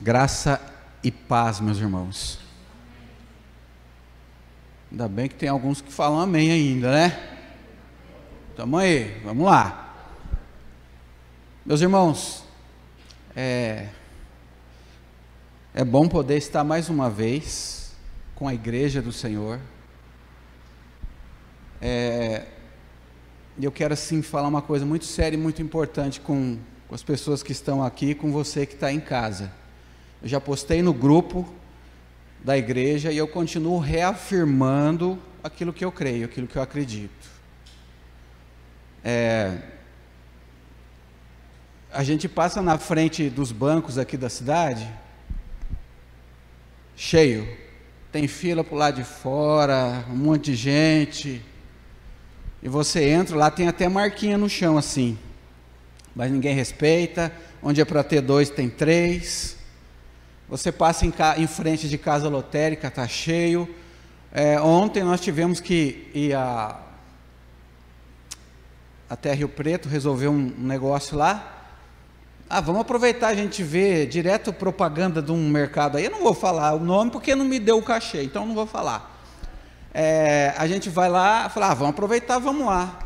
Graça e paz, meus irmãos. Ainda bem que tem alguns que falam amém ainda, né? Tamo aí, vamos lá. Meus irmãos, é bom poder estar mais uma vez com a igreja do Senhor. Eu quero assim falar uma coisa muito séria e muito importante com as pessoas que estão aqui, com você que está em casa. Eu já postei no grupo da igreja e eu continuo reafirmando aquilo que eu creio, aquilo que eu acredito. A gente passa na frente dos bancos aqui da cidade, cheio, tem fila para o lado de fora, um monte de gente, e você entra lá, tem até marquinha no chão assim, mas ninguém respeita. Onde é para ter 2 tem 3. Você passa em frente de casa lotérica, está cheio. Ontem nós tivemos que ir até Rio Preto resolver um negócio lá. Vamos aproveitar, a gente vê direto propaganda de um mercado aí. Eu não vou falar o nome porque não me deu o cachê, então não vou falar. A gente vai lá, fala, vamos aproveitar, vamos lá.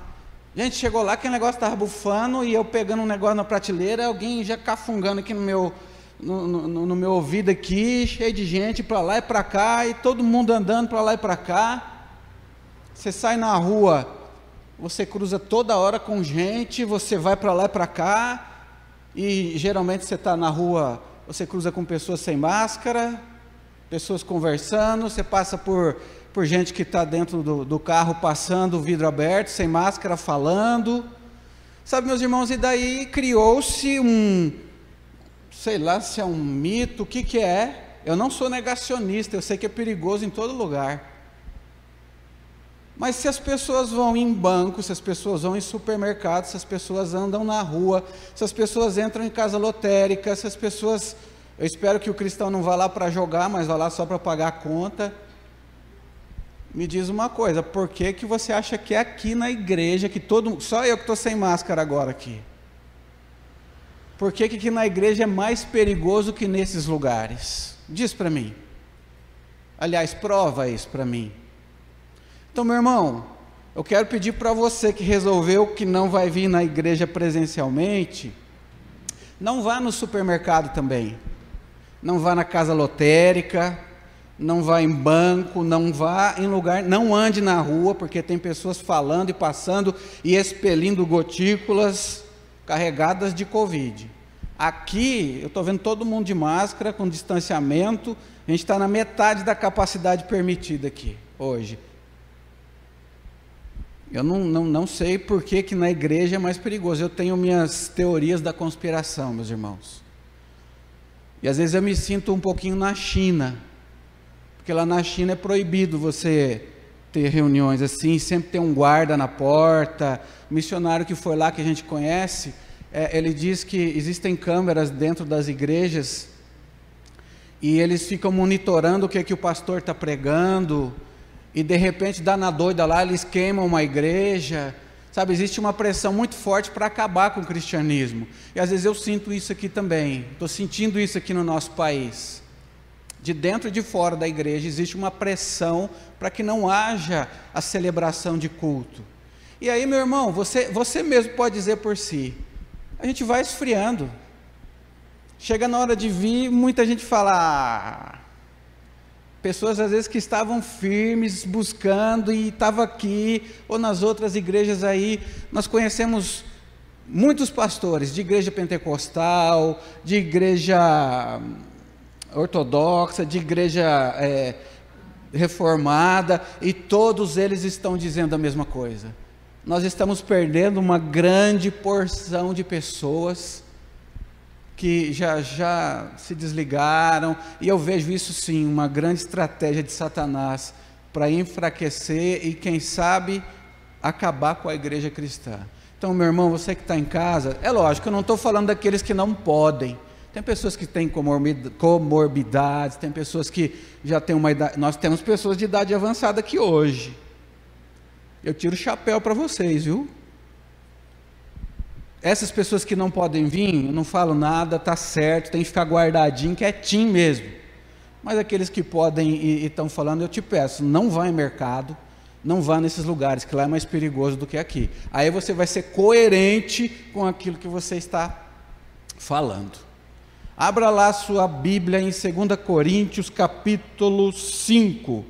Gente, chegou lá, aquele negócio estava bufando e eu pegando um negócio na prateleira, alguém já cafungando aqui no meu ouvido aqui, cheio de gente para lá e para cá, e todo mundo andando para lá e para cá. Você sai na rua, você cruza toda hora com gente, você vai para lá e para cá, e geralmente você está na rua, você cruza com pessoas sem máscara, pessoas conversando, você passa por gente que está dentro do carro, passando o vidro aberto, sem máscara, falando. Sabe, meus irmãos, e daí criou-se sei lá se é um mito, o que é. Eu não sou negacionista, eu sei que é perigoso em todo lugar. Mas se as pessoas vão em banco, se as pessoas vão em supermercado, se as pessoas andam na rua, se as pessoas entram em casa lotérica, se as pessoas... Eu espero que o cristão não vá lá para jogar, mas vá lá só para pagar a conta. Me diz uma coisa, por que você acha que é aqui na igreja, que só eu que estou sem máscara agora aqui? Por que aqui na igreja é mais perigoso que nesses lugares? Diz para mim. Aliás, prova isso para mim. Então, meu irmão, eu quero pedir para você que resolveu que não vai vir na igreja presencialmente, não vá no supermercado também, não vá na casa lotérica, não vá em banco, não vá em lugar, não ande na rua, porque tem pessoas falando e passando e expelindo gotículas carregadas de Covid. Aqui, eu estou vendo todo mundo de máscara, com distanciamento, a gente está na metade da capacidade permitida aqui, hoje. Eu não sei por que na igreja é mais perigoso. Eu tenho minhas teorias da conspiração, meus irmãos. E às vezes eu me sinto um pouquinho na China, porque lá na China é proibido você ter reuniões assim, sempre tem um guarda na porta. O missionário que foi lá, que a gente conhece, ele diz que existem câmeras dentro das igrejas e eles ficam monitorando o que o pastor está pregando, e de repente dá na doida lá, eles queimam uma igreja, sabe? Existe uma pressão muito forte para acabar com o cristianismo, e às vezes eu sinto isso aqui também, estou sentindo isso aqui no nosso país. De dentro e de fora da igreja existe uma pressão para que não haja a celebração de culto. E aí, meu irmão, você mesmo pode dizer por si, a gente vai esfriando. Chega na hora de vir, muita gente fala... Pessoas às vezes que estavam firmes, buscando, e estavam aqui, ou nas outras igrejas aí. Nós conhecemos muitos pastores de igreja pentecostal, de igreja... ortodoxa, de igreja reformada, e todos eles estão dizendo a mesma coisa. Nós estamos perdendo uma grande porção de pessoas que já se desligaram, e eu vejo isso sim, uma grande estratégia de Satanás para enfraquecer e, quem sabe, acabar com a igreja cristã. Então, meu irmão, você que está em casa, é lógico, eu não estou falando daqueles que não podem. Tem pessoas que têm comorbidades, tem pessoas que já têm uma idade. Nós temos pessoas de idade avançada aqui hoje. Eu tiro o chapéu para vocês, viu? Essas pessoas que não podem vir, eu não falo nada, tá certo, tem que ficar guardadinho, quietinho mesmo. Mas aqueles que podem e estão falando, eu te peço, não vá em mercado, não vá nesses lugares, que lá é mais perigoso do que aqui. Aí você vai ser coerente com aquilo que você está falando. Abra lá sua Bíblia em 2 Coríntios, capítulo 5.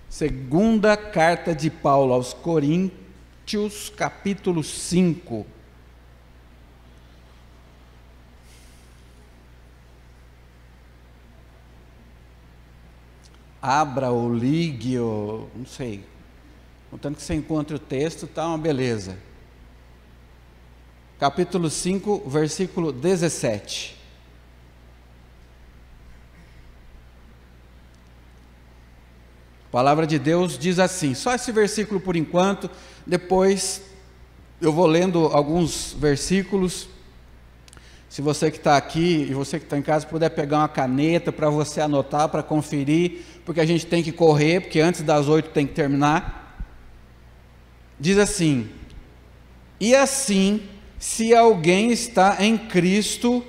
Segunda carta de Paulo aos Coríntios, capítulo 5. Abra ou ligue, ou não sei. Contanto que você encontre o texto, está uma beleza. Capítulo 5, versículo 17. A palavra de Deus diz assim, só esse versículo por enquanto, depois eu vou lendo alguns versículos. Se você que está aqui e você que está em casa puder pegar uma caneta para você anotar, para conferir, porque a gente tem que correr, porque antes das 8 tem que terminar. Diz assim, e assim, se alguém está em Cristo,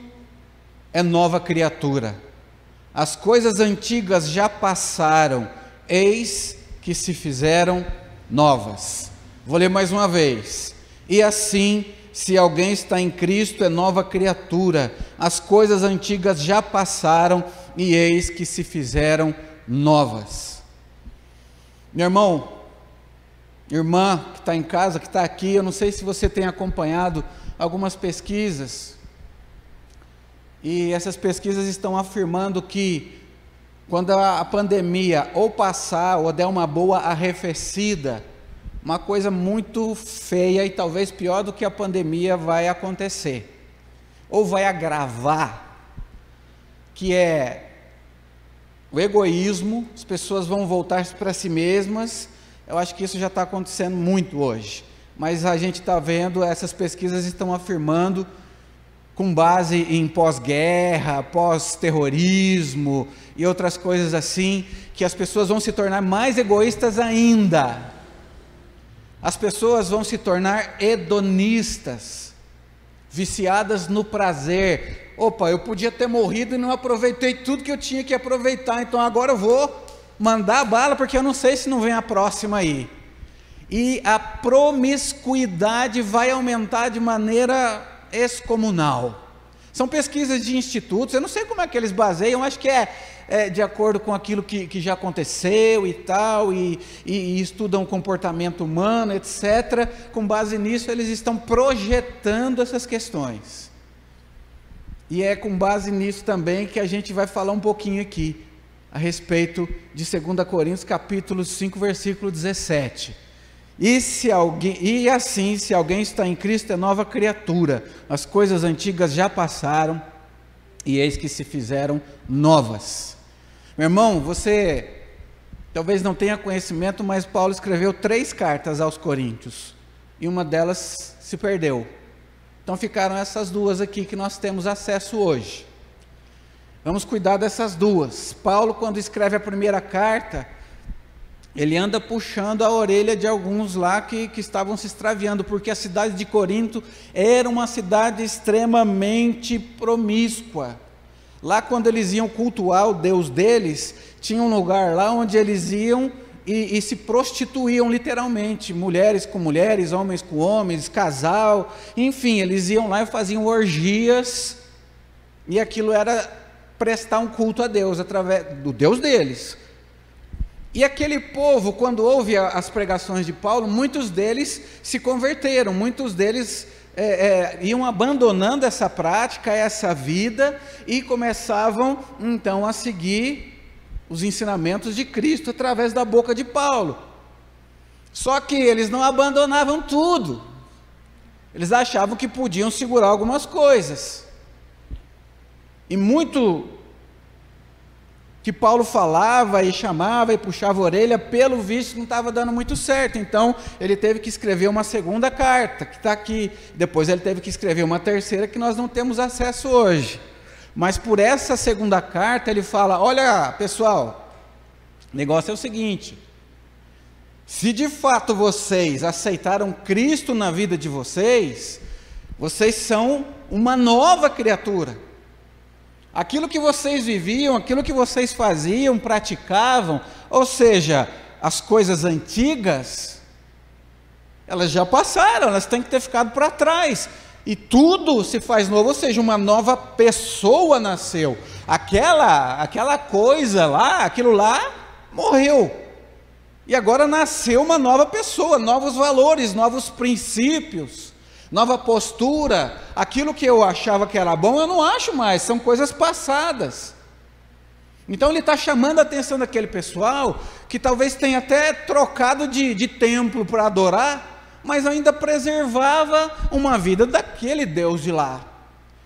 é nova criatura. As coisas antigas já passaram, eis que se fizeram novas. Vou ler mais uma vez. E assim, se alguém está em Cristo, é nova criatura. As coisas antigas já passaram, e eis que se fizeram novas. Meu irmão, irmã que está em casa, que está aqui, eu não sei se você tem acompanhado algumas pesquisas, e essas pesquisas estão afirmando que quando a pandemia ou passar, ou der uma boa arrefecida, uma coisa muito feia e talvez pior do que a pandemia vai acontecer, ou vai agravar, que é o egoísmo. As pessoas vão voltar para si mesmas. Eu acho que isso já está acontecendo muito hoje, mas a gente está vendo, essas pesquisas estão afirmando, com base em pós-guerra, pós-terrorismo e outras coisas assim, que as pessoas vão se tornar mais egoístas ainda. As pessoas vão se tornar hedonistas, viciadas no prazer. Opa, eu podia ter morrido e não aproveitei tudo que eu tinha que aproveitar, então agora eu vou mandar bala, porque eu não sei se não vem a próxima aí. E a promiscuidade vai aumentar de maneira excomunal. São pesquisas de institutos, eu não sei como é que eles baseiam, acho que é de acordo com aquilo que já aconteceu e tal, e estudam o comportamento humano, etc. Com base nisso, eles estão projetando essas questões. E é com base nisso também que a gente vai falar um pouquinho aqui, a respeito de 2 Coríntios, capítulo 5, versículo 17. E assim, se alguém está em Cristo, é nova criatura. As coisas antigas já passaram, e eis que se fizeram novas. Meu irmão, você talvez não tenha conhecimento, mas Paulo escreveu 3 cartas aos Coríntios, e uma delas se perdeu. Então ficaram essas 2 aqui que nós temos acesso hoje. Vamos cuidar dessas 2. Paulo, quando escreve a primeira carta, ele anda puxando a orelha de alguns lá que estavam se extraviando, porque a cidade de Corinto era uma cidade extremamente promíscua. Lá, quando eles iam cultuar o Deus deles, tinha um lugar lá onde eles iam e se prostituíam literalmente, mulheres com mulheres, homens com homens, casal, enfim, eles iam lá e faziam orgias, e aquilo era prestar um culto a Deus, através do Deus deles. E aquele povo, quando ouve as pregações de Paulo, muitos deles se converteram, muitos deles iam abandonando essa prática, essa vida, e começavam então a seguir os ensinamentos de Cristo através da boca de Paulo. Só que eles não abandonavam tudo, eles achavam que podiam segurar algumas coisas, e muito que Paulo falava e chamava e puxava a orelha, pelo visto não estava dando muito certo. Então ele teve que escrever uma segunda carta, que está aqui. Depois ele teve que escrever uma terceira, que nós não temos acesso hoje. Mas por essa segunda carta ele fala: olha pessoal, o negócio é o seguinte, Se de fato vocês aceitaram Cristo na vida de vocês, vocês são uma nova criatura. Aquilo que vocês viviam, aquilo que vocês faziam, praticavam, ou seja, as coisas antigas, elas já passaram, elas têm que ter ficado para trás. E tudo se faz novo, ou seja, uma nova pessoa nasceu. Aquela coisa lá, aquilo lá, morreu. E agora nasceu uma nova pessoa, novos valores, novos princípios, nova postura. Aquilo que eu achava que era bom, eu não acho mais, são coisas passadas. Então ele está chamando a atenção daquele pessoal, que talvez tenha até trocado de templo para adorar, mas ainda preservava uma vida daquele Deus de lá.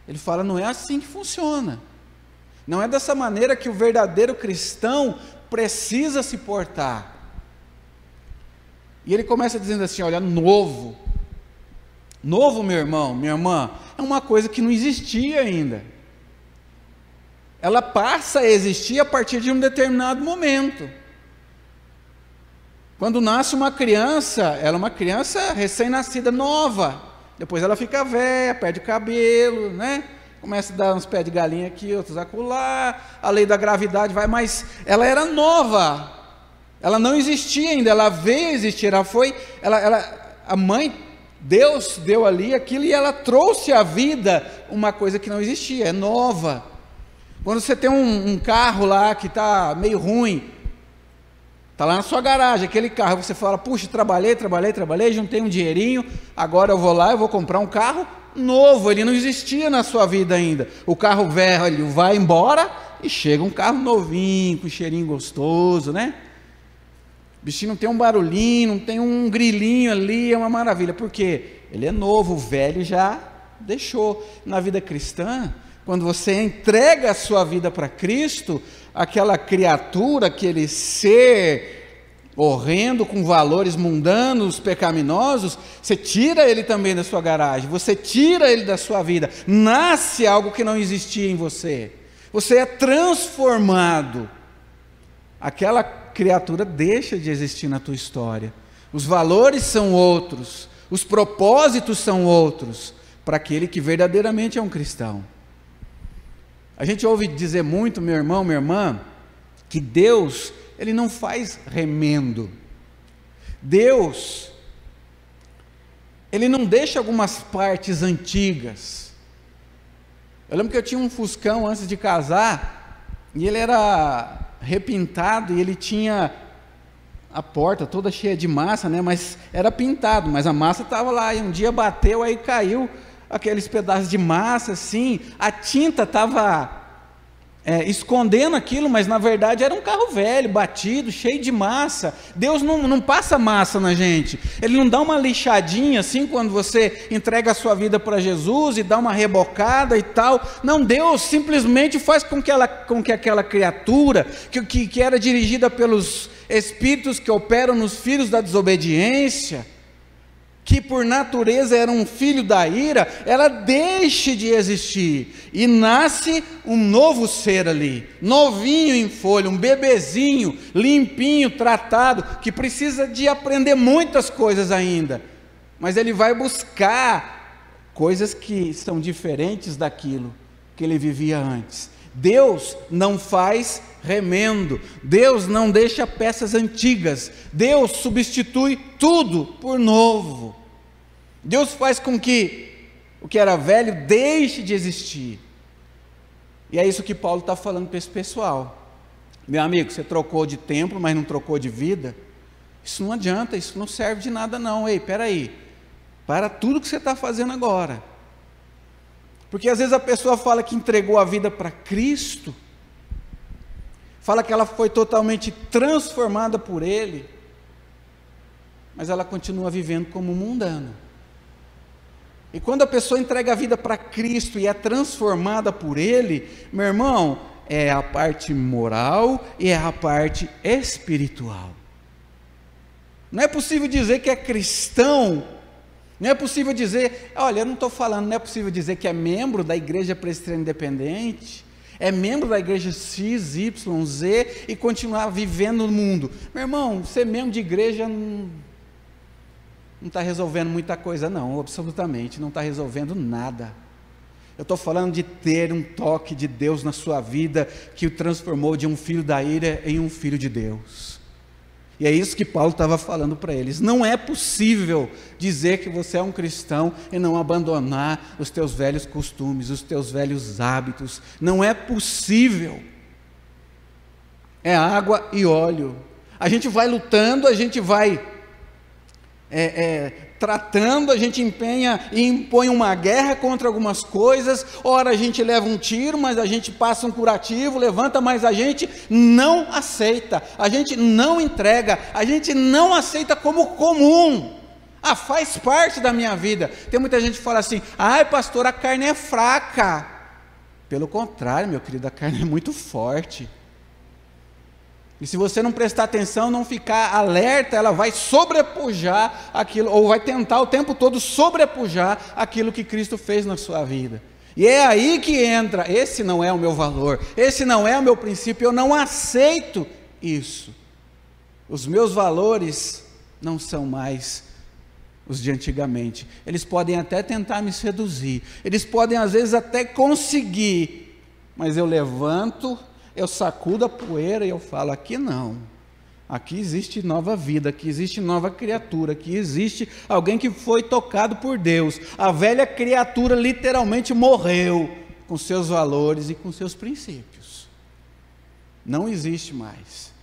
Ele fala, não é assim que funciona. Não é dessa maneira que o verdadeiro cristão precisa se portar. E ele começa dizendo assim, olha, novo, meu irmão, minha irmã, é uma coisa que não existia ainda. Ela passa a existir a partir de um determinado momento. Quando nasce uma criança, ela é uma criança recém-nascida, nova. Depois ela fica velha, perde cabelo, né? Começa a dar uns pés de galinha aqui, outros acolá. A lei da gravidade vai, mas ela era nova. Ela não existia ainda, ela veio existir, a mãe, Deus deu ali aquilo e ela trouxe à vida uma coisa que não existia, é nova. Quando você tem um carro lá que está meio ruim, está lá na sua garagem, aquele carro, você fala, puxa, trabalhei, juntei um dinheirinho, agora eu vou lá, eu vou comprar um carro novo, ele não existia na sua vida ainda. O carro velho vai embora e chega um carro novinho, com cheirinho gostoso, né? O bichinho não tem um barulhinho, não tem um grilinho ali, é uma maravilha, porque ele é novo, o velho já deixou. Na vida cristã, quando você entrega a sua vida para Cristo, aquela criatura, aquele ser horrendo, com valores mundanos, pecaminosos, você tira ele também da sua garagem, você tira ele da sua vida, nasce algo que não existia em você, você é transformado, aquela criatura deixa de existir na tua história, os valores são outros, os propósitos são outros, para aquele que verdadeiramente é um cristão. A gente ouve dizer muito, meu irmão, minha irmã, que Deus, Ele não faz remendo. Deus, Ele não deixa algumas partes antigas. Eu lembro que eu tinha um Fuscão antes de casar, e ele era repintado, e ele tinha a porta toda cheia de massa, né? Mas era pintado, mas a massa estava lá, e um dia bateu, aí caiu aqueles pedaços de massa, assim, a tinta estava escondendo aquilo, mas na verdade era um carro velho, batido, cheio de massa. Deus não passa massa na gente, Ele não dá uma lixadinha assim, quando você entrega a sua vida para Jesus, e dá uma rebocada e tal, não, Deus simplesmente faz com que aquela criatura, que era dirigida pelos espíritos que operam nos filhos da desobediência, que por natureza era um filho da ira, ela deixe de existir, e nasce um novo ser ali, novinho em folha, um bebezinho, limpinho, tratado, que precisa de aprender muitas coisas ainda, mas ele vai buscar coisas que são diferentes daquilo que ele vivia antes. Deus não faz remendo, Deus não deixa peças antigas, Deus substitui tudo por novo. Deus faz com que o que era velho deixe de existir. E é isso que Paulo está falando para esse pessoal. Meu amigo, você trocou de templo, mas não trocou de vida? Isso não adianta, isso não serve de nada não. Ei, peraí, para tudo que você está fazendo agora. Porque às vezes a pessoa fala que entregou a vida para Cristo, fala que ela foi totalmente transformada por Ele, mas ela continua vivendo como mundano. E quando a pessoa entrega a vida para Cristo e é transformada por Ele, meu irmão, é a parte moral e é a parte espiritual. Não é possível dizer que é cristão, não é possível dizer, olha, eu não estou falando, não é possível dizer que é membro da Igreja Presbiteriana Independente, é membro da igreja X, Y, Z e continuar vivendo no mundo. Meu irmão, ser membro de igreja não está resolvendo muita coisa não, absolutamente, não está resolvendo nada. Eu estou falando de ter um toque de Deus na sua vida, que o transformou de um filho da ira em um filho de Deus. E é isso que Paulo estava falando para eles. Não é possível dizer que você é um cristão e não abandonar os teus velhos costumes, os teus velhos hábitos. Não é possível. É água e óleo. A gente vai lutando, a gente vai tratando, a gente empenha e impõe uma guerra contra algumas coisas. Ora a gente leva um tiro, mas a gente passa um curativo, levanta, mas a gente não aceita, a gente não entrega, a gente não aceita como comum. Faz parte da minha vida. Tem muita gente que fala assim: ai pastor, a carne é fraca. Pelo contrário, meu querido, a carne é muito forte. E se você não prestar atenção, não ficar alerta, ela vai sobrepujar aquilo, ou vai tentar o tempo todo sobrepujar aquilo que Cristo fez na sua vida. E é aí que entra: esse não é o meu valor, esse não é o meu princípio, eu não aceito isso. Os meus valores não são mais os de antigamente. Eles podem até tentar me seduzir, eles podem às vezes até conseguir, mas eu levanto, eu sacudo a poeira e eu falo: aqui não, aqui existe nova vida, aqui existe nova criatura, aqui existe alguém que foi tocado por Deus. A velha criatura literalmente morreu com seus valores e com seus princípios, não existe mais.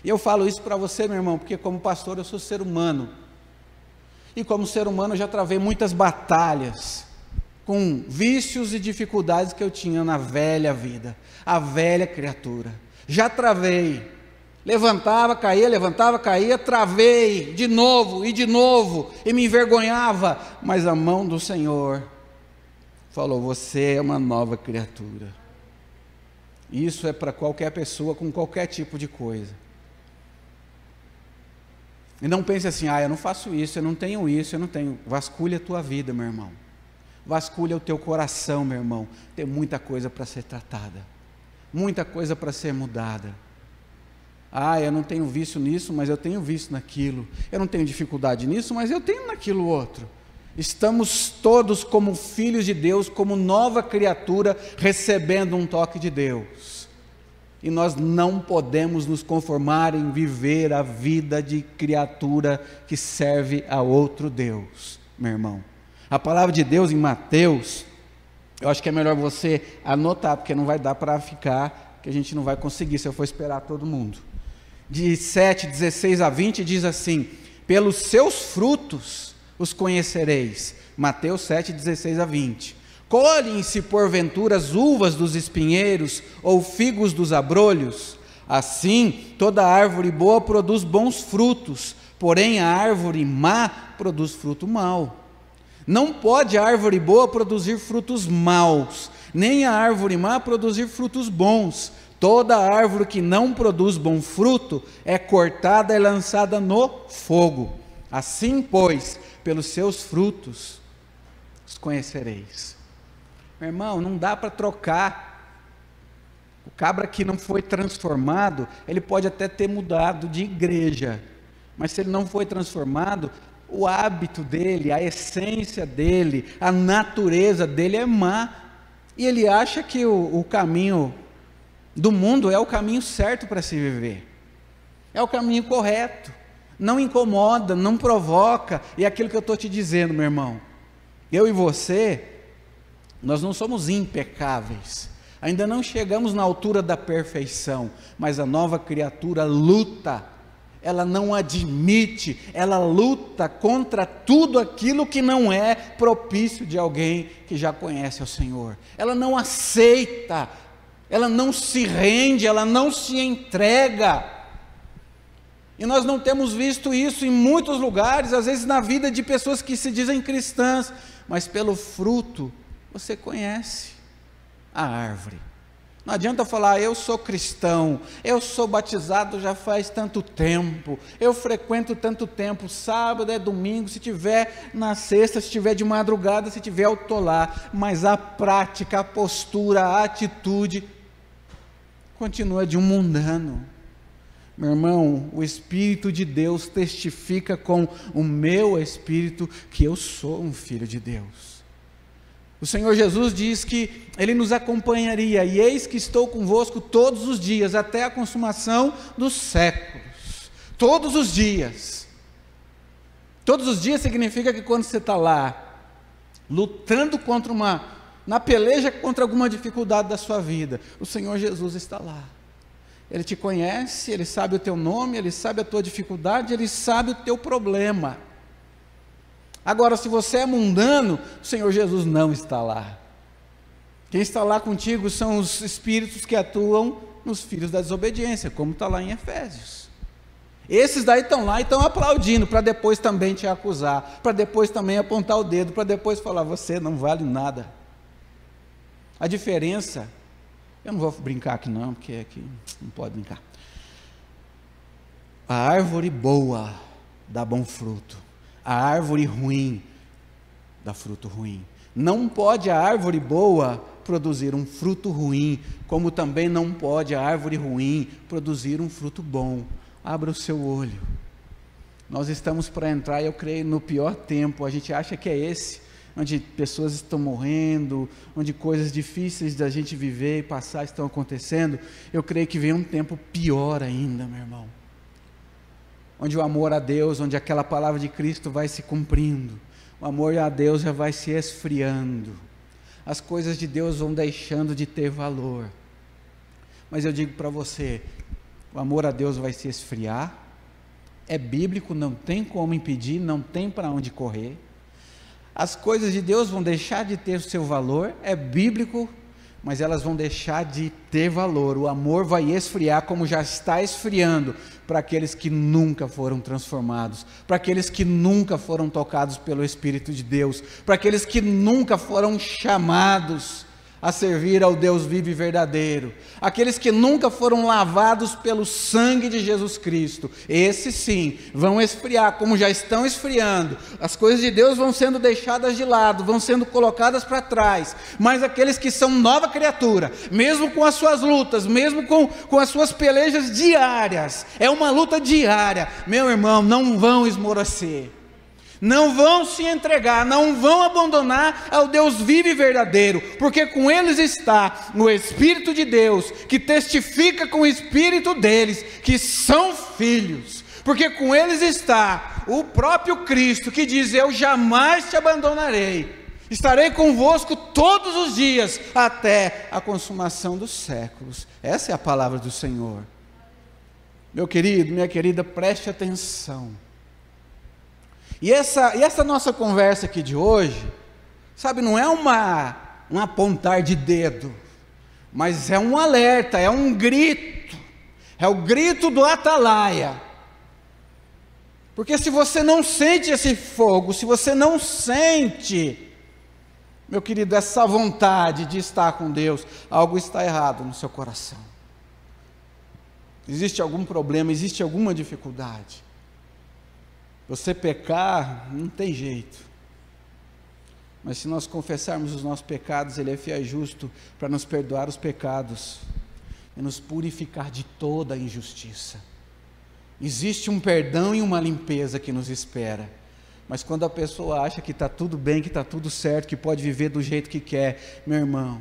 E eu falo isso para você, meu irmão, porque como pastor eu sou ser humano, e como ser humano eu já travei muitas batalhas com vícios e dificuldades que eu tinha na velha vida, a velha criatura. Já travei, levantava, caía, travei de novo, e me envergonhava, mas a mão do Senhor falou: você é uma nova criatura. Isso é para qualquer pessoa, com qualquer tipo de coisa. E não pense assim: eu não faço isso, eu não tenho isso, eu não tenho. Vasculha a tua vida, meu irmão. Vasculha o teu coração, meu irmão. Tem muita coisa para ser tratada, muita coisa para ser mudada. Eu não tenho vício nisso, mas eu tenho vício naquilo. Eu não tenho dificuldade nisso, mas eu tenho naquilo outro. Estamos todos como filhos de Deus, como nova criatura, recebendo um toque de Deus. E nós não podemos nos conformar em viver a vida de criatura que serve a outro Deus, meu irmão. A palavra de Deus em Mateus, eu acho que é melhor você anotar, porque não vai dar para ficar, que a gente não vai conseguir se eu for esperar todo mundo. De 7, 16 a 20 diz assim: pelos seus frutos os conhecereis. Mateus 7, 16 a 20. Colhem-se porventura as uvas dos espinheiros, ou figos dos abrolhos? Assim, toda árvore boa produz bons frutos, porém a árvore má produz fruto mau. Não pode a árvore boa produzir frutos maus, nem a árvore má produzir frutos bons. Toda árvore que não produz bom fruto é cortada e lançada no fogo. Assim, pois, pelos seus frutos os conhecereis. Meu irmão, não dá para trocar. O cabra que não foi transformado, ele pode até ter mudado de igreja, mas se ele não foi transformado, o hábito dele, a essência dele, a natureza dele é má, e ele acha que o caminho do mundo é o caminho certo para se viver, é o caminho correto, não incomoda, não provoca. E é aquilo que eu estou te dizendo, meu irmão, eu e você, nós não somos impecáveis, ainda não chegamos na altura da perfeição, mas a nova criatura luta, ela não admite, ela luta contra tudo aquilo que não é propício de alguém que já conhece o Senhor. Ela não aceita, ela não se rende, ela não se entrega. E nós não temos visto isso em muitos lugares, às vezes na vida de pessoas que se dizem cristãs, mas pelo fruto você conhece a árvore. Não adianta falar, eu sou cristão, eu sou batizado já faz tanto tempo, eu frequento tanto tempo, sábado é domingo, se tiver na sexta, se tiver de madrugada, se tiver eu estou lá, mas a prática, a postura, a atitude, continua de um mundano. Meu irmão, o Espírito de Deus testifica com o meu espírito que eu sou um filho de Deus. O Senhor Jesus diz que Ele nos acompanharia, e eis que estou convosco todos os dias, até a consumação dos séculos. Todos os dias. Todos os dias significa que quando você está lá, lutando na peleja contra alguma dificuldade da sua vida, o Senhor Jesus está lá. Ele te conhece, Ele sabe o teu nome, Ele sabe a tua dificuldade, Ele sabe o teu problema. Agora, se você é mundano, o Senhor Jesus não está lá. Quem está lá contigo são os espíritos que atuam nos filhos da desobediência, como está lá em Efésios. Esses daí estão lá e estão aplaudindo, para depois também te acusar, para depois também apontar o dedo, para depois falar, você não vale nada. A diferença, eu não vou brincar aqui não, porque aqui não pode brincar. A árvore boa dá bom fruto. A árvore ruim dá fruto ruim. Não pode a árvore boa produzir um fruto ruim, como também não pode a árvore ruim produzir um fruto bom. Abra o seu olho. Nós estamos para entrar, eu creio, no pior tempo. A gente acha que é esse, onde pessoas estão morrendo, onde coisas difíceis da gente viver e passar estão acontecendo. Eu creio que vem um tempo pior ainda, meu irmão. Onde o amor a Deus, onde aquela palavra de Cristo vai se cumprindo, o amor a Deus já vai se esfriando, as coisas de Deus vão deixando de ter valor. Mas eu digo para você, o amor a Deus vai se esfriar, é bíblico, não tem como impedir, não tem para onde correr. As coisas de Deus vão deixar de ter o seu valor, é bíblico, mas elas vão deixar de ter valor. O amor vai esfriar, como já está esfriando, para aqueles que nunca foram transformados, para aqueles que nunca foram tocados pelo Espírito de Deus, para aqueles que nunca foram chamados a servir ao Deus vivo e verdadeiro, aqueles que nunca foram lavados pelo sangue de Jesus Cristo. Esses sim vão esfriar, como já estão esfriando. As coisas de Deus vão sendo deixadas de lado, vão sendo colocadas para trás, mas aqueles que são nova criatura, mesmo com as suas lutas, mesmo com as suas pelejas diárias, é uma luta diária, meu irmão, não vão esmorecer, não vão se entregar, não vão abandonar ao Deus vivo e verdadeiro, porque com eles está o Espírito de Deus, que testifica com o Espírito deles, que são filhos, porque com eles está o próprio Cristo, que diz, eu jamais te abandonarei, estarei convosco todos os dias, até a consumação dos séculos. Essa é a palavra do Senhor. Meu querido, minha querida, preste atenção. E essa nossa conversa aqui de hoje, sabe, não é um apontar de dedo, mas é um alerta, é um grito, é o grito do atalaia. Porque se você não sente esse fogo, se você não sente, meu querido, essa vontade de estar com Deus, algo está errado no seu coração. Existe algum problema, existe alguma dificuldade. Você pecar, não tem jeito, mas se nós confessarmos os nossos pecados, Ele é fiel e justo para nos perdoar os pecados e nos purificar de toda a injustiça. Existe um perdão e uma limpeza que nos espera, mas quando a pessoa acha que está tudo bem, que está tudo certo, que pode viver do jeito que quer, meu irmão,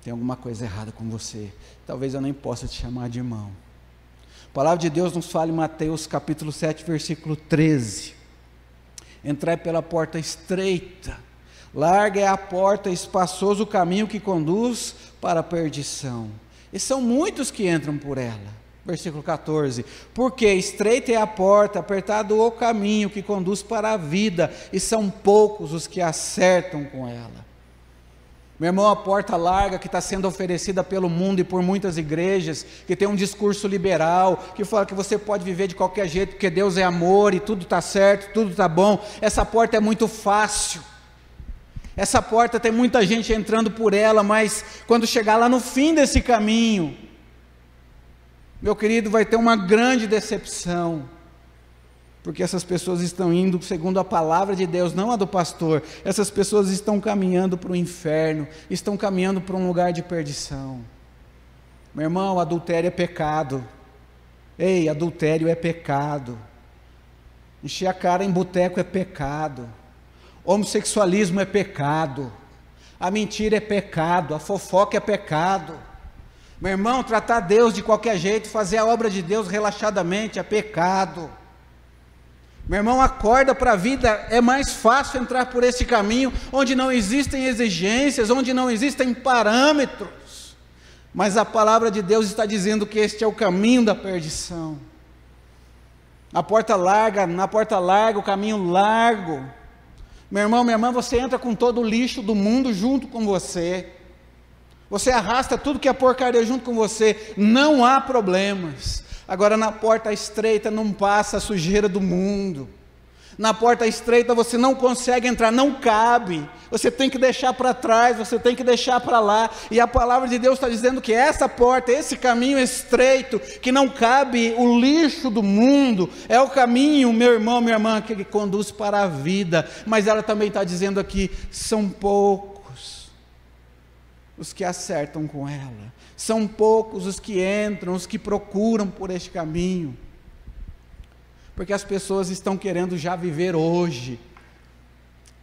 tem alguma coisa errada com você. Talvez eu nem possa te chamar de irmão. A palavra de Deus nos fala em Mateus capítulo 7, versículo 13. Entrai pela porta estreita, larga é a porta, espaçoso o caminho que conduz para a perdição, e são muitos que entram por ela. Versículo 14, porque estreita é a porta, apertado o caminho que conduz para a vida, e são poucos os que acertam com ela. Meu irmão, a porta larga que está sendo oferecida pelo mundo e por muitas igrejas, que tem um discurso liberal, que fala que você pode viver de qualquer jeito, porque Deus é amor e tudo está certo, tudo está bom, essa porta é muito fácil. Essa porta tem muita gente entrando por ela, mas quando chegar lá no fim desse caminho, meu querido, vai ter uma grande decepção, porque essas pessoas estão indo segundo a palavra de Deus, não a do pastor. Essas pessoas estão caminhando para o inferno, estão caminhando para um lugar de perdição. Meu irmão, adultério é pecado. Ei, adultério é pecado. Encher a cara em boteco é pecado. Homossexualismo é pecado. A mentira é pecado. A fofoca é pecado. Meu irmão, tratar Deus de qualquer jeito, fazer a obra de Deus relaxadamente é pecado. Meu irmão, acorda para a vida. É mais fácil entrar por esse caminho onde não existem exigências, onde não existem parâmetros. Mas a palavra de Deus está dizendo que este é o caminho da perdição. Na porta larga, o caminho largo. Meu irmão, minha irmã, você entra com todo o lixo do mundo junto com você. Você arrasta tudo que é porcaria junto com você. Não há problemas. Agora, na porta estreita não passa a sujeira do mundo. Na porta estreita você não consegue entrar, não cabe. Você tem que deixar para trás, você tem que deixar para lá. E a palavra de Deus está dizendo que essa porta, esse caminho estreito, que não cabe o lixo do mundo, é o caminho, meu irmão, minha irmã, que conduz para a vida. Mas ela também está dizendo aqui, são poucos os que acertam com ela. São poucos os que entram, os que procuram por este caminho. Porque as pessoas estão querendo já viver hoje.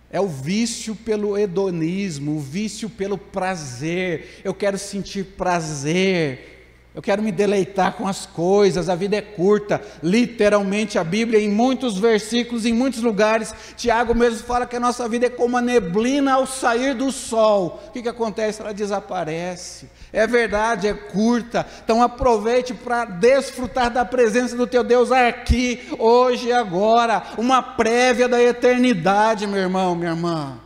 É o vício pelo hedonismo, o vício pelo prazer. Eu quero sentir prazer. Eu quero me deleitar com as coisas, a vida é curta. Literalmente a Bíblia, em muitos versículos, em muitos lugares, Tiago mesmo fala que a nossa vida é como a neblina ao sair do sol. O que acontece? Ela desaparece. É verdade, é curta. Então aproveite para desfrutar da presença do teu Deus aqui, hoje e agora. Uma prévia da eternidade, meu irmão, minha irmã.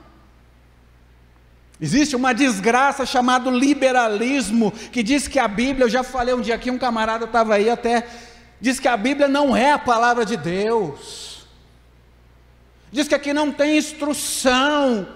Existe uma desgraça chamada liberalismo, que diz que a Bíblia, eu já falei um dia aqui, um camarada estava aí até, diz que a Bíblia não é a palavra de Deus, diz que aqui não tem instrução,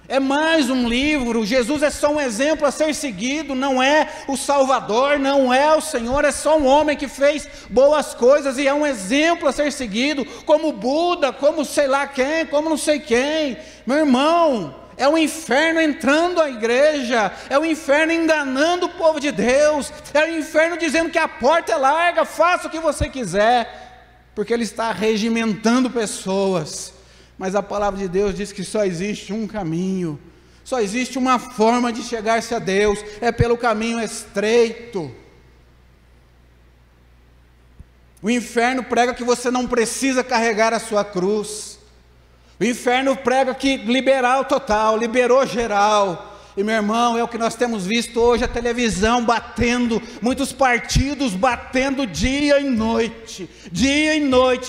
é mais um livro, Jesus é só um exemplo a ser seguido, não é o Salvador, não é o Senhor, é só um homem que fez boas coisas e é um exemplo a ser seguido, como Buda, como sei lá quem, como não sei quem. Meu irmão, é o inferno entrando a igreja, é o inferno enganando o povo de Deus, é o inferno dizendo que a porta é larga, faça o que você quiser, porque ele está regimentando pessoas. Mas a palavra de Deus diz que só existe um caminho, só existe uma forma de chegar-se a Deus, é pelo caminho estreito. O inferno prega que você não precisa carregar a sua cruz. O inferno prega que liberal total, liberou geral. E meu irmão, é o que nós temos visto hoje, a televisão batendo, muitos partidos batendo dia e noite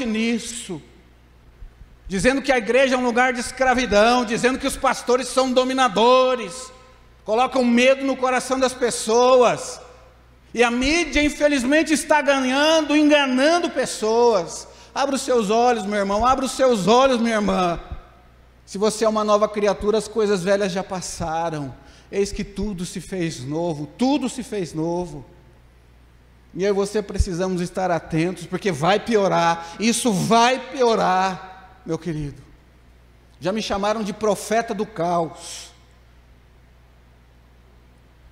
nisso. Dizendo que a igreja é um lugar de escravidão, dizendo que os pastores são dominadores, colocam medo no coração das pessoas. E a mídia, infelizmente, está ganhando, enganando pessoas. Abra os seus olhos, meu irmão, abra os seus olhos, minha irmã. Se você é uma nova criatura, as coisas velhas já passaram. Eis que tudo se fez novo, tudo se fez novo. E eu e você precisamos estar atentos, porque vai piorar, isso vai piorar, meu querido. Já me chamaram de profeta do caos.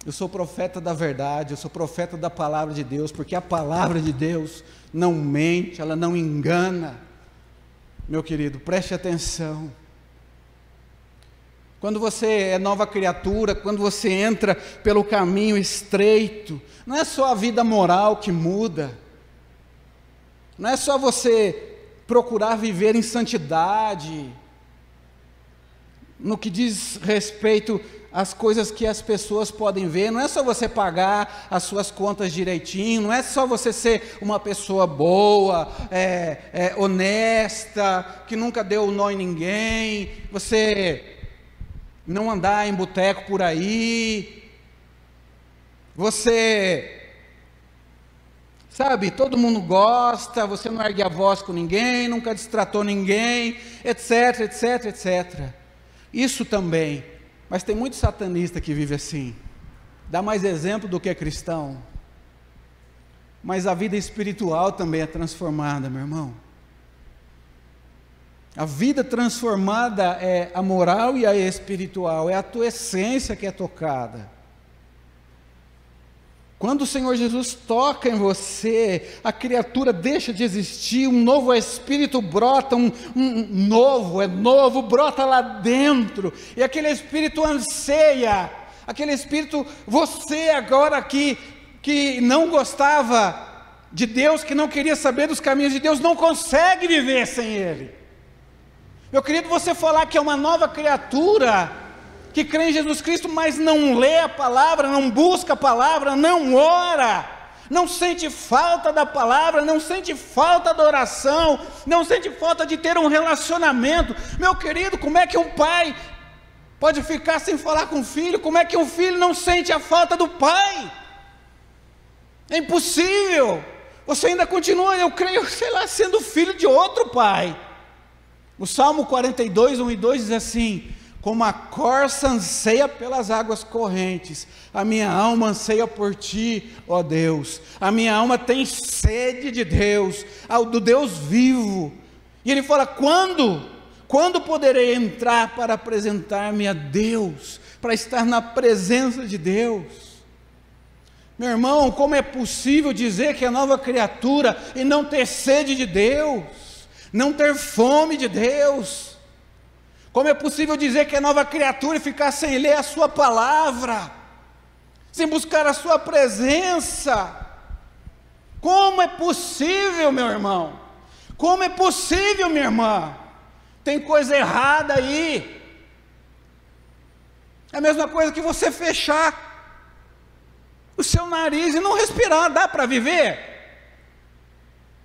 Eu sou profeta da verdade, eu sou profeta da palavra de Deus, porque a palavra de Deus não mente, ela não engana. Meu querido, preste atenção. Quando você é nova criatura, quando você entra pelo caminho estreito, não é só a vida moral que muda, não é só você procurar viver em santidade, no que diz respeito às coisas que as pessoas podem ver, não é só você pagar as suas contas direitinho, não é só você ser uma pessoa boa, honesta, que nunca deu nó em ninguém, você não andar em boteco por aí, você, sabe, todo mundo gosta, você não ergue a voz com ninguém, nunca destratou ninguém, etc, etc, etc. Isso também Mas tem muito satanista que vive assim, dá mais exemplo do que cristão, mas a vida espiritual também é transformada, meu irmão. A vida transformada é a moral e a espiritual, é a tua essência que é tocada. Quando o Senhor Jesus toca em você, a criatura deixa de existir, um novo espírito brota, é novo, brota lá dentro, e aquele espírito anseia, aquele espírito, você agora que não gostava de Deus, que não queria saber dos caminhos de Deus, não consegue viver sem Ele. Meu querido, você falar que é uma nova criatura, que crê em Jesus Cristo, mas não lê a palavra, não busca a palavra, não ora, não sente falta da palavra, não sente falta da oração, não sente falta de ter um relacionamento. Meu querido, como é que um pai pode ficar sem falar com o filho? Como é que um filho não sente a falta do pai? É impossível. Você ainda continua, eu creio, sendo filho de outro pai. O Salmo 42, 1 e 2 diz assim: como a corça anseia pelas águas correntes, a minha alma anseia por ti, ó Deus. A minha alma tem sede de Deus, do Deus vivo. E ele fala: quando poderei entrar para apresentar-me a Deus, para estar na presença de Deus? Meu irmão, como é possível dizer que é nova criatura e não ter sede de Deus, não ter fome de Deus? Como é possível dizer que é nova criatura e ficar sem ler a sua palavra, sem buscar a sua presença? Como é possível, meu irmão? Como é possível, minha irmã? Tem coisa errada aí. É a mesma coisa que você fechar o seu nariz e não respirar. Dá para viver?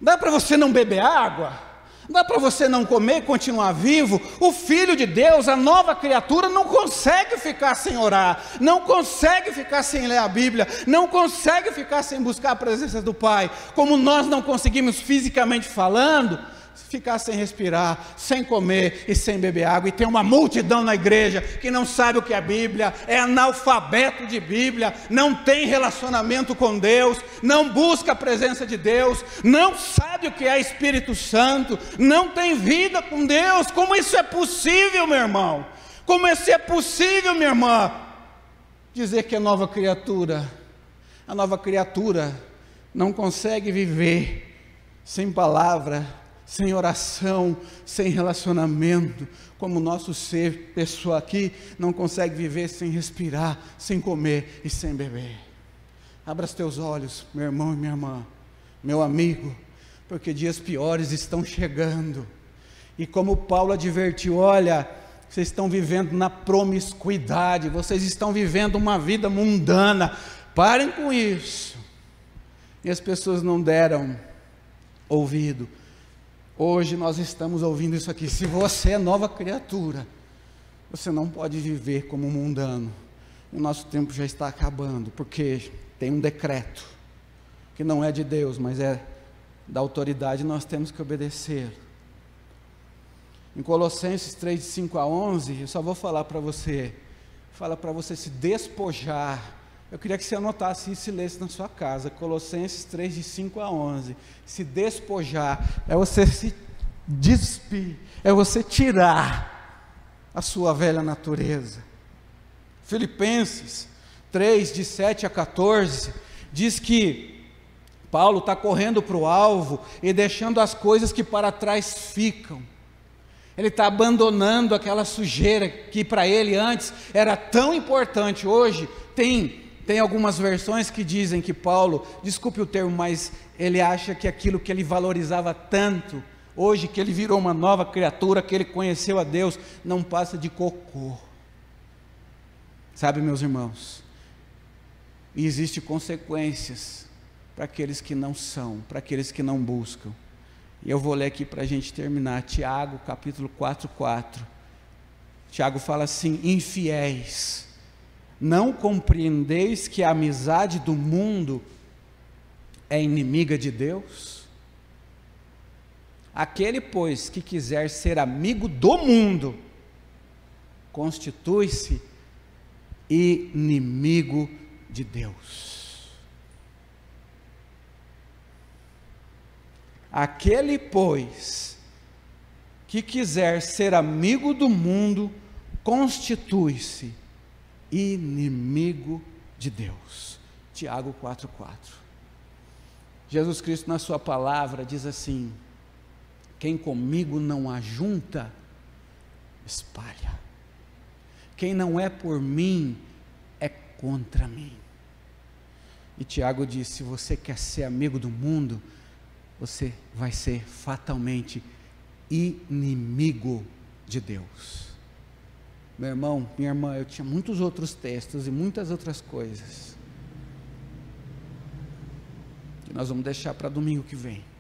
Dá para você não beber água? Dá para você não comer e continuar vivo? O Filho de Deus, a nova criatura, não consegue ficar sem orar, não consegue ficar sem ler a Bíblia, não consegue ficar sem buscar a presença do Pai, como nós não conseguimos fisicamente falando, ficar sem respirar, sem comer e sem beber água. E tem uma multidão na igreja que não sabe o que é Bíblia, é analfabeto de Bíblia, não tem relacionamento com Deus, não busca a presença de Deus, não sabe o que é Espírito Santo, não tem vida com Deus. Como isso é possível, meu irmão? Como isso é possível, minha irmã? Dizer que é nova criatura. A nova criatura não consegue viver sem palavra, sem oração, sem relacionamento, como o nosso ser, pessoa aqui, não consegue viver sem respirar, sem comer e sem beber. Abra os teus olhos, meu irmão e minha irmã, meu amigo, porque dias piores estão chegando. E como Paulo advertiu, olha, vocês estão vivendo na promiscuidade, vocês estão vivendo uma vida mundana, parem com isso. E as pessoas não deram ouvido. Hoje nós estamos ouvindo isso aqui: se você é nova criatura, você não pode viver como um mundano. O nosso tempo já está acabando, porque tem um decreto, que não é de Deus, mas é da autoridade, nós temos que obedecer. Em Colossenses 3, de 5 a 11, eu só vou falar para você, fala para você se despojar. Eu queria que você anotasse isso e lesse na sua casa. Colossenses 3, de 5 a 11. Se despojar é você se despir, é você tirar a sua velha natureza. Filipenses 3, de 7 a 14, diz que Paulo está correndo para o alvo e deixando as coisas que para trás ficam. Ele está abandonando aquela sujeira que para ele antes era tão importante. Hoje tem algumas versões que dizem que Paulo, desculpe o termo, mas ele acha que aquilo que ele valorizava tanto, hoje que ele virou uma nova criatura, que ele conheceu a Deus, não passa de cocô. Sabe, meus irmãos, e existem consequências para aqueles que não são, para aqueles que não buscam. E eu vou ler aqui para a gente terminar, Tiago capítulo 4:4. Tiago fala assim: infiéis, não compreendeis que a amizade do mundo é inimiga de Deus? Aquele, pois, que quiser ser amigo do mundo, constitui-se inimigo de Deus. Aquele, pois, que quiser ser amigo do mundo, constitui-se inimigo de Deus. Tiago 4,4. Jesus Cristo, na sua palavra, diz assim: quem comigo não ajunta, espalha. Quem não é por mim, é contra mim. E Tiago diz: se você quer ser amigo do mundo, você vai ser fatalmente inimigo de Deus. Meu irmão, minha irmã, eu tinha muitos outros textos e muitas outras coisas que nós vamos deixar para domingo que vem.